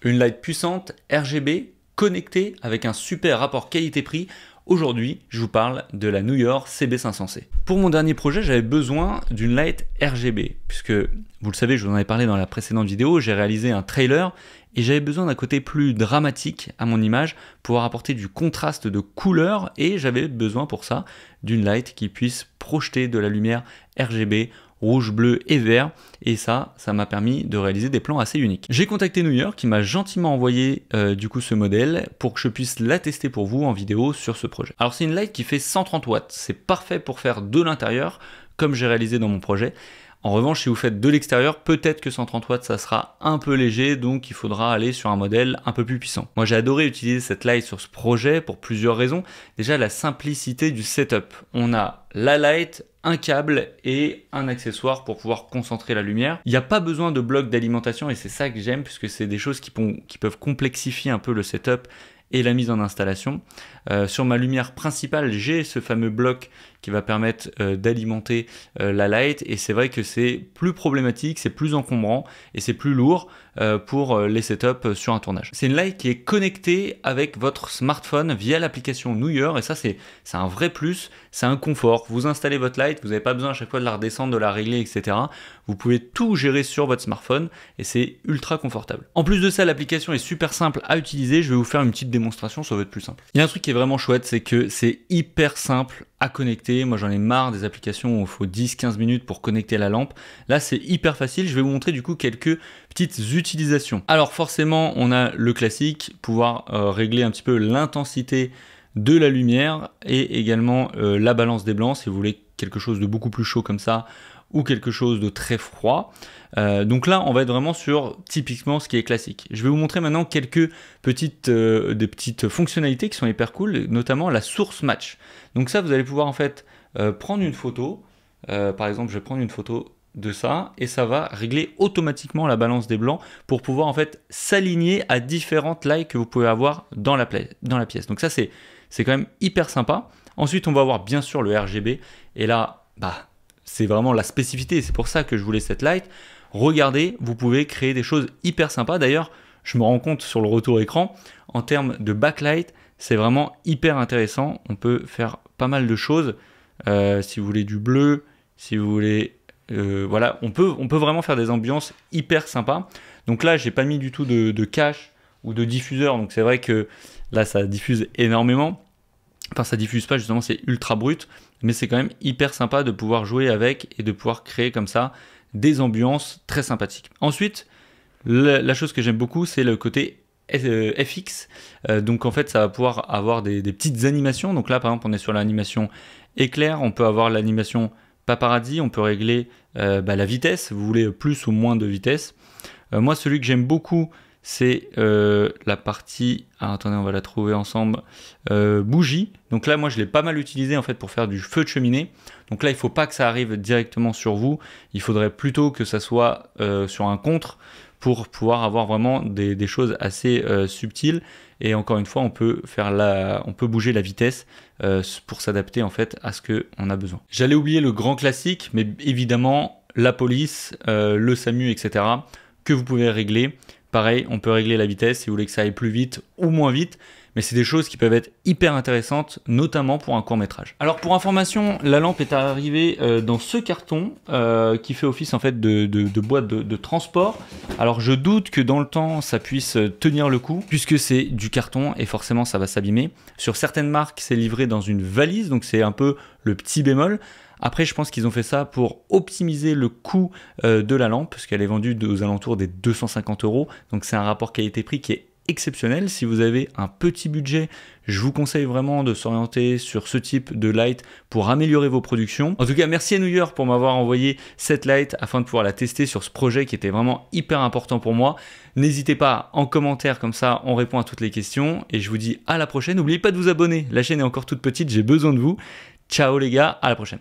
Une light puissante, RGB, connectée avec un super rapport qualité-prix. Aujourd'hui, je vous parle de la NUYOR CB500C. Pour mon dernier projet, j'avais besoin d'une light RGB, puisque, vous le savez, je vous en avais parlé dans la précédente vidéo, j'ai réalisé un trailer et j'avais besoin d'un côté plus dramatique à mon image, pour apporter du contraste de couleur, et j'avais besoin pour ça d'une light qui puisse projeter de la lumière RGB, rouge, bleu et vert, et ça m'a permis de réaliser des plans assez uniques. J'ai contacté NUYOR qui m'a gentiment envoyé du coup ce modèle pour que je puisse la tester pour vous en vidéo sur ce projet. Alors c'est une light qui fait 130 watts, c'est parfait pour faire de l'intérieur comme j'ai réalisé dans mon projet. En revanche, si vous faites de l'extérieur, peut-être que 130 watts, ça sera un peu léger, donc il faudra aller sur un modèle un peu plus puissant. Moi, j'ai adoré utiliser cette light sur ce projet pour plusieurs raisons. Déjà, la simplicité du setup. On a la light, un câble et un accessoire pour pouvoir concentrer la lumière. Il n'y a pas besoin de bloc d'alimentation et c'est ça que j'aime, puisque c'est des choses qui peuvent complexifier un peu le setup et la mise en installation. Sur ma lumière principale, j'ai ce fameux bloc qui va permettre d'alimenter la light, et c'est vrai que c'est plus problématique, c'est plus encombrant et c'est plus lourd pour les setups sur un tournage. C'est une light qui est connectée avec votre smartphone via l'application NUYOR, et ça c'est un vrai plus, c'est un confort. Vous installez votre light, vous n'avez pas besoin à chaque fois de la redescendre, de la régler, etc. Vous pouvez tout gérer sur votre smartphone et c'est ultra confortable. En plus de ça, l'application est super simple à utiliser. Je vais vous faire une petite démonstration, ça va être plus simple. Il y a un truc qui est vraiment chouette, c'est que c'est hyper simple à connecter. Moi j'en ai marre des applications où il faut 10-15 minutes pour connecter la lampe. Là c'est hyper facile. Je vais vous montrer du coup quelques petites utilisations. Alors forcément on a le classique, pouvoir régler un petit peu l'intensité de la lumière et également la balance des blancs si vous voulez quelque chose de beaucoup plus chaud comme ça ou quelque chose de très froid. Donc là on va être vraiment sur typiquement ce qui est classique. Je vais vous montrer maintenant quelques des petites fonctionnalités qui sont hyper cool, notamment la source match. Donc ça vous allez pouvoir en fait prendre une photo, par exemple je vais prendre une photo de ça et ça va régler automatiquement la balance des blancs pour pouvoir en fait s'aligner à différentes lights que vous pouvez avoir dans la pièce. Donc ça c'est quand même hyper sympa. Ensuite on va avoir bien sûr le RGB et là c'est vraiment la spécificité, c'est pour ça que je voulais cette light. Regardez, vous pouvez créer des choses hyper sympas. D'ailleurs, je me rends compte sur le retour écran, en termes de backlight, c'est vraiment hyper intéressant. On peut faire pas mal de choses. Si vous voulez du bleu, si vous voulez... voilà, on peut vraiment faire des ambiances hyper sympas. Donc là, j'ai pas mis du tout de cache ou de diffuseur. Donc c'est vrai que là, ça diffuse énormément. Enfin, ça diffuse pas, justement, c'est ultra brut, mais c'est quand même hyper sympa de pouvoir jouer avec et de pouvoir créer comme ça des ambiances très sympathiques. Ensuite, la chose que j'aime beaucoup, c'est le côté FX. Donc en fait, ça va pouvoir avoir des petites animations. Donc là, par exemple, on est sur l'animation éclair, on peut avoir l'animation paparazzi, on peut régler la vitesse, vous voulez plus ou moins de vitesse. Moi, celui que j'aime beaucoup, c'est la partie, attendez on va la trouver ensemble, bougie. Donc là moi je l'ai pas mal utilisé en fait pour faire du feu de cheminée. Donc là il faut pas que ça arrive directement sur vous, il faudrait plutôt que ça soit sur un contre pour pouvoir avoir vraiment des choses assez subtiles. Et encore une fois on peut bouger la vitesse pour s'adapter en fait à ce qu'on a besoin. J'allais oublier le grand classique, mais évidemment la police, le SAMU, etc. que vous pouvez régler. Pareil, on peut régler la vitesse si vous voulez que ça aille plus vite ou moins vite, mais c'est des choses qui peuvent être hyper intéressantes, notamment pour un court-métrage. Alors pour information, la lampe est arrivée dans ce carton qui fait office en fait de boîte de transport. Alors je doute que dans le temps ça puisse tenir le coup, puisque c'est du carton et forcément ça va s'abîmer. Sur certaines marques, c'est livré dans une valise, donc c'est un peu le petit bémol. Après, je pense qu'ils ont fait ça pour optimiser le coût de la lampe, parce qu'elle est vendue aux alentours des 250 €. Donc c'est un rapport qualité-prix qui est exceptionnel. Si vous avez un petit budget, je vous conseille vraiment de s'orienter sur ce type de light pour améliorer vos productions. En tout cas, merci à NUYOR pour m'avoir envoyé cette light afin de pouvoir la tester sur ce projet qui était vraiment hyper important pour moi. N'hésitez pas en commentaire, comme ça on répond à toutes les questions et je vous dis à la prochaine. N'oubliez pas de vous abonner, la chaîne est encore toute petite, j'ai besoin de vous. Ciao les gars, à la prochaine.